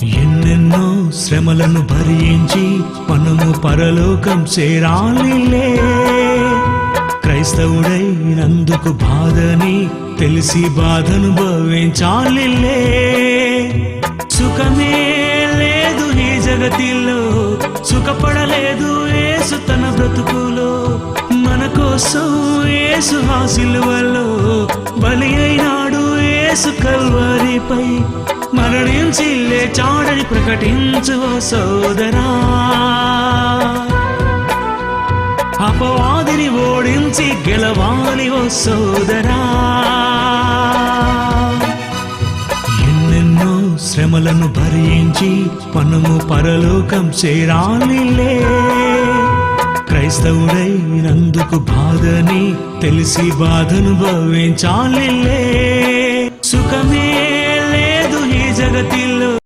ఎన్నెన్నో శ్రమలను భరించి మనము పరలోకం చేరాలిలే. క్రైస్తవుడైనందుకు బాధని తెలిసి బాధను భవించాలిలే. సుఖమే లేదు ఈ జగతిలో, సుఖపడలేదు యేసు తన బ్రతుకులో. మన కోసం యేసు ఆ సిలువలో బలి అయినాడు, యేసు కల్వరిపై మరణించి లేచాడని ప్రకటించు ఓ సోదరా. అపవాదిని ఓడించి గెలవాలి ఓ సోదరా. ఎన్నెన్నో శ్రమలను భరించి మనము పరలోకం చేరాలిలే. క్రైస్తవుడైనందుకు బాధని తెలిసి బాధను భవించాలిలే. సుఖమే లేదు ఈ జగతి